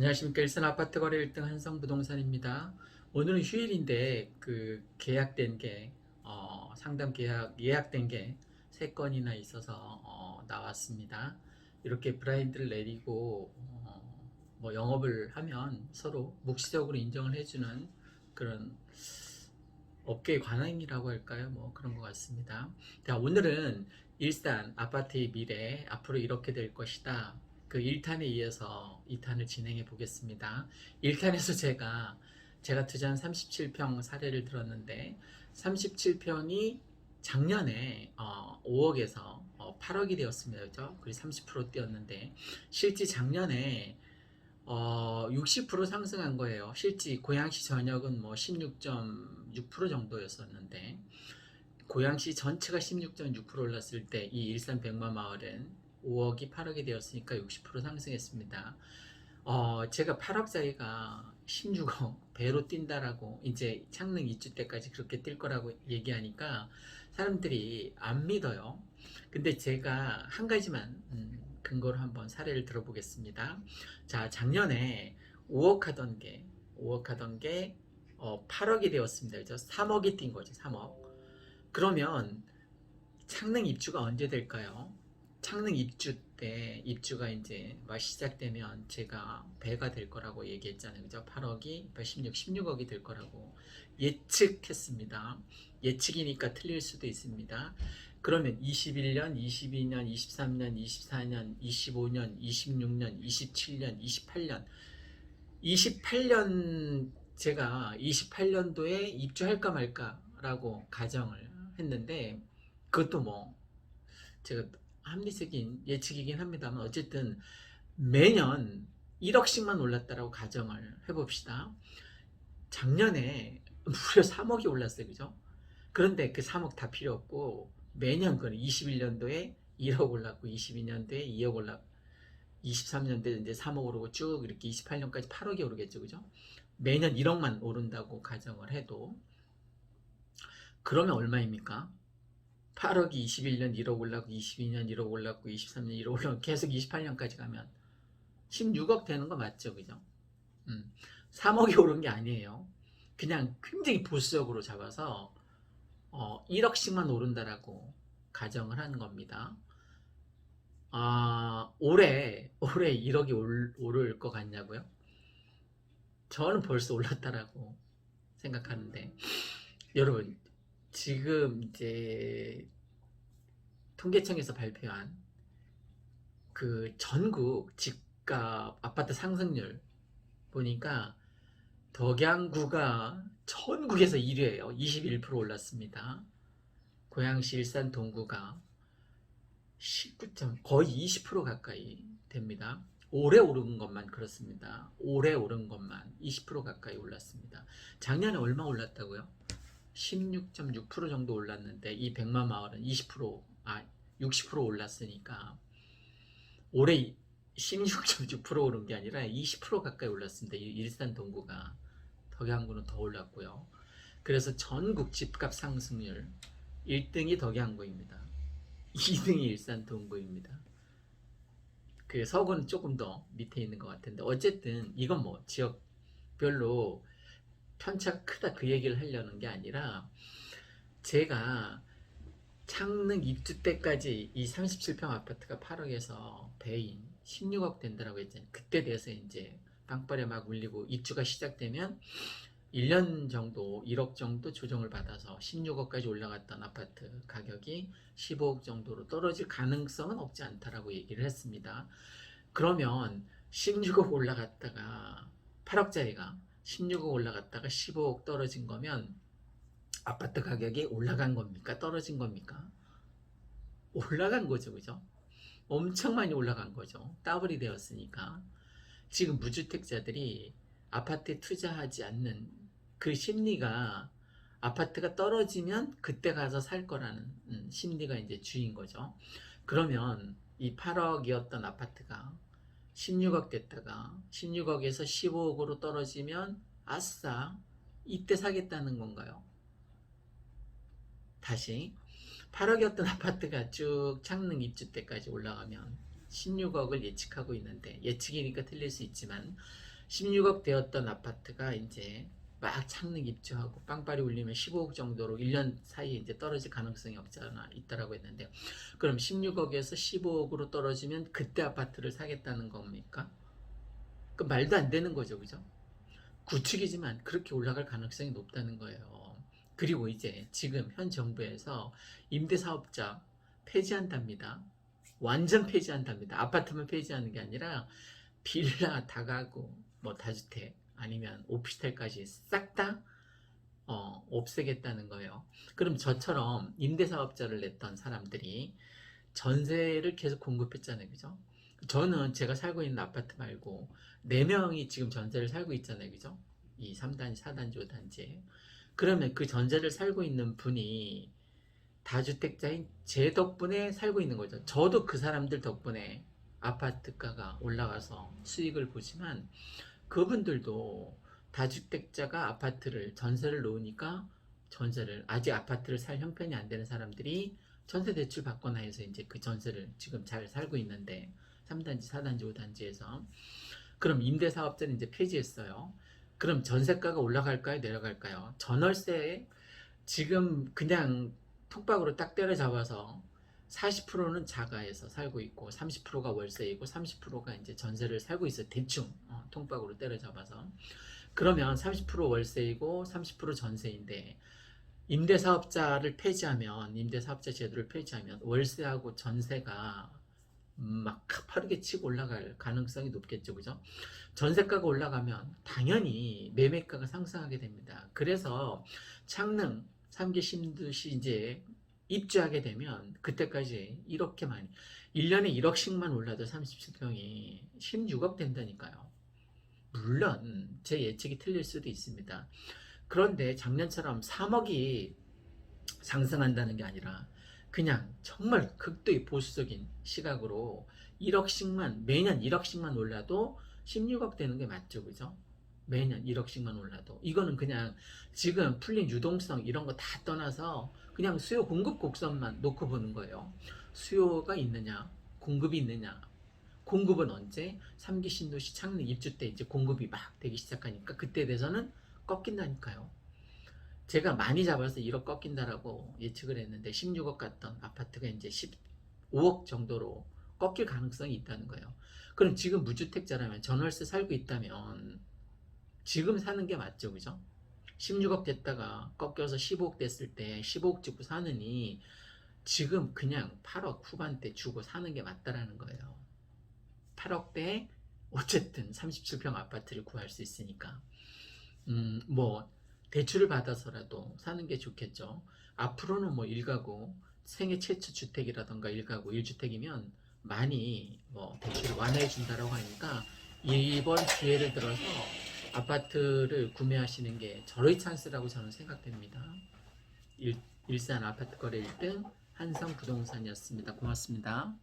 안녕하십니까. 일산 아파트 거래 1등 한성부동산입니다. 오늘은 휴일인데 계약된 게 상담 계약 예약된 게 3건이나 있어서 나왔습니다. 이렇게 브라인드를 내리고 뭐 영업을 하면 서로 묵시적으로 인정을 해주는 그런 업계의 관행이라고 할까요? 뭐 그런 것 같습니다. 자, 오늘은 일산 아파트의 미래, 앞으로 이렇게 될 것이다. 그 1탄에 이어서 2탄을 진행해 보겠습니다. 1탄에서 제가 투자한 37평 사례를 들었는데, 37평이 작년에 5억에서 8억이 되었습니다. 그죠? 그리고 30% 뛰었는데, 실제 작년에 60% 상승한 거예요. 실제 고양시 전역은 뭐 16.6% 정도였었는데, 고양시 전체가 16.6% 올랐을 때 이 일산 백마마을은 5억이 8억이 되었으니까 60% 상승했습니다. 제가 8억짜리가 16억 배로 뛴다라고, 이제 창릉 입주 때까지 그렇게 뛸 거라고 얘기하니까 사람들이 안 믿어요. 근데 제가 한 가지만 근거로 한번 사례를 들어보겠습니다. 자, 작년에 5억 하던 게 8억이 되었습니다. 그죠? 3억이 뛴 거죠. 3억. 그러면 창릉 입주가 언제 될까요? 창릉 입주 때, 입주가 이제 막 시작되면 제가 배가 될 거라고 얘기했잖아요. 그죠? 8억이 16억이 될 거라고 예측했습니다. 예측이니까 틀릴 수도 있습니다. 그러면 21년, 22년, 23년, 24년, 25년, 26년, 27년, 28년, 28년 제가 28년도에 입주할까 말까라고 가정을 했는데, 그것도 뭐 제가 합리적인 예측이긴 합니다만, 어쨌든 매년 1억씩만 올랐다라고 가정을 해봅시다. 작년에 무려 3억이 올랐어요. 그죠? 그런데 그 3억 다 필요 없고, 매년 그 21년도에 1억 올랐고, 22년도에 2억 올랐고, 23년도에 이제 3억 오르고 쭉 이렇게 28년까지 8억이 오르겠죠. 그죠? 매년 1억만 오른다고 가정을 해도, 그러면 얼마입니까? 8억이 21년 1억 올랐고, 22년 1억 올랐고, 23년 1억 올랐고, 계속 28년까지 가면 16억 되는 거 맞죠? 그죠? 3억이 오른 게 아니에요. 그냥 굉장히 보수적으로 잡아서 1억씩만 오른다라고 가정을 하는 겁니다. 올해 1억이 오를 것 같냐고요? 저는 벌써 올랐다라고 생각하는데, 여러분, 지금 이제 통계청에서 발표한 그 전국 집값 아파트 상승률 보니까 덕양구가 전국에서 1위예요. 21% 올랐습니다. 고양시 일산 동구가 19점, 거의 20% 가까이 됩니다. 올해 오른 것만 그렇습니다. 올해 오른 것만 20% 가까이 올랐습니다. 작년에 얼마 올랐다고요? 16.6% 정도 올랐는데, 이 백마 마을은 60% 올랐으니까 올해 16.6% 오른 게 아니라 20% 가까이 올랐습니다. 일산 동구가. 덕양구는 더 올랐고요. 그래서 전국 집값 상승률 1등이 덕양구입니다. 2등이 일산 동구입니다. 그 서구는 조금 더 밑에 있는 것 같은데, 어쨌든 이건 뭐 지역별로 편차가 크다 그 얘기를 하려는 게 아니라, 제가 창릉 입주 때까지 이 37평 아파트가 8억에서 배인 16억 된다라고 했잖아요. 그때 돼서 이제 빵빠레 막 울리고, 입주가 시작되면 1년 정도 1억 정도 조정을 받아서 16억까지 올라갔던 아파트 가격이 15억 정도로 떨어질 가능성은 없지 않다라고 얘기를 했습니다. 그러면 16억 올라갔다가 8억짜리가 16억 올라갔다가 15억 떨어진 거면 아파트 가격이 올라간 겁니까? 떨어진 겁니까? 올라간 거죠. 그죠? 엄청 많이 올라간 거죠. 더블이 되었으니까. 지금 무주택자들이 아파트에 투자하지 않는 그 심리가, 아파트가 떨어지면 그때 가서 살 거라는 심리가 이제 주인 거죠. 그러면 이 8억이었던 아파트가 16억 됐다가 16억에서 15억으로 떨어지면 아싸, 이때 사겠다는 건가요? 다시 8억이었던 아파트가 쭉 창릉 입주 때까지 올라가면 16억을 예측하고 있는데, 예측이니까 틀릴 수 있지만 16억 되었던 아파트가 이제 막 창능 입주하고 빵빠리 울리면 15억 정도로 1년 사이에 이제 떨어질 가능성이 없잖아 있다라고 했는데, 그럼 16억에서 15억으로 떨어지면 그때 아파트를 사겠다는 겁니까? 그 말도 안 되는 거죠, 그죠? 구축이지만 그렇게 올라갈 가능성이 높다는 거예요. 그리고 이제 지금 현 정부에서 임대사업자 폐지한답니다. 완전 폐지한답니다. 아파트만 폐지하는 게 아니라 빌라, 다가구, 뭐 다주택 아니면 오피스텔까지 싹 다 없애겠다는 거예요. 그럼 저처럼 임대사업자를 냈던 사람들이 전세를 계속 공급했잖아요, 그죠? 저는 제가 살고 있는 아파트 말고 4명이 지금 전세를 살고 있잖아요, 그죠? 이 3단지, 4단지, 5단지에. 그러면 그 전세를 살고 있는 분이 다주택자인 제 덕분에 살고 있는 거죠. 저도 그 사람들 덕분에 아파트가가 올라가서 수익을 보지만, 그분들도 다주택자가 아파트를 전세를 놓으니까 전세를, 아직 아파트를 살 형편이 안 되는 사람들이 전세 대출 받거나 해서 이제 그 전세를 지금 잘 살고 있는데, 3단지, 4단지, 5단지에서. 그럼 임대사업자는 이제 폐지했어요. 그럼 전세가가 올라갈까요? 내려갈까요? 전월세 지금 그냥 톡박으로 딱 때려잡아서 40%는 자가에서 살고 있고 30%가 월세이고 30%가 이제 전세를 살고 있어요. 대충 통박으로 때려잡아서. 그러면 30% 월세이고 30% 전세인데, 임대사업자를 폐지하면, 임대사업자 제도를 폐지하면 월세하고 전세가 막 가파르게 치고 올라갈 가능성이 높겠죠, 그죠? 전세가가 올라가면 당연히 매매가가 상승하게 됩니다. 그래서 창릉 3기 신도시 이제 입주하게 되면 그때까지 이렇게 많이, 1년에 1억씩만 올라도 37평이 16억 된다니까요. 물론 제 예측이 틀릴 수도 있습니다. 그런데 작년처럼 3억이 상승한다는 게 아니라 그냥 정말 극도의 보수적인 시각으로 1억씩만, 매년 1억씩만 올라도 16억 되는 게 맞죠, 그죠? 매년 1억씩만 올라도. 이거는 그냥 지금 풀린 유동성 이런 거 다 떠나서 그냥 수요 공급 곡선만 놓고 보는 거예요. 수요가 있느냐, 공급이 있느냐. 공급은 언제? 3기 신도시 창릉 입주 때 이제 공급이 막 되기 시작하니까 그때 돼서는 꺾인다니까요. 제가 많이 잡아서 1억 꺾인다라고 예측을 했는데 16억 갔던 아파트가 이제 15억 정도로 꺾일 가능성이 있다는 거예요. 그럼 지금 무주택자라면, 전월세 살고 있다면 지금 사는 게 맞죠, 그죠? 16억 됐다가 꺾여서 15억 됐을 때 15억 주고 사느니 지금 그냥 8억 후반대 주고 사는 게 맞다라는 거예요. 8억대에 어쨌든 37평 아파트를 구할 수 있으니까. 뭐 대출을 받아서라도 사는 게 좋겠죠. 앞으로는 뭐 1가구 생애 최초 주택이라던가 1가구 1주택이면 많이 뭐 대출을 완화해 준다라고 하니까 이번 기회를 들어서 아파트를 구매하시는 게 절호의 찬스라고 저는 생각됩니다. 일산 아파트 거래 1등 한성부동산이었습니다. 고맙습니다.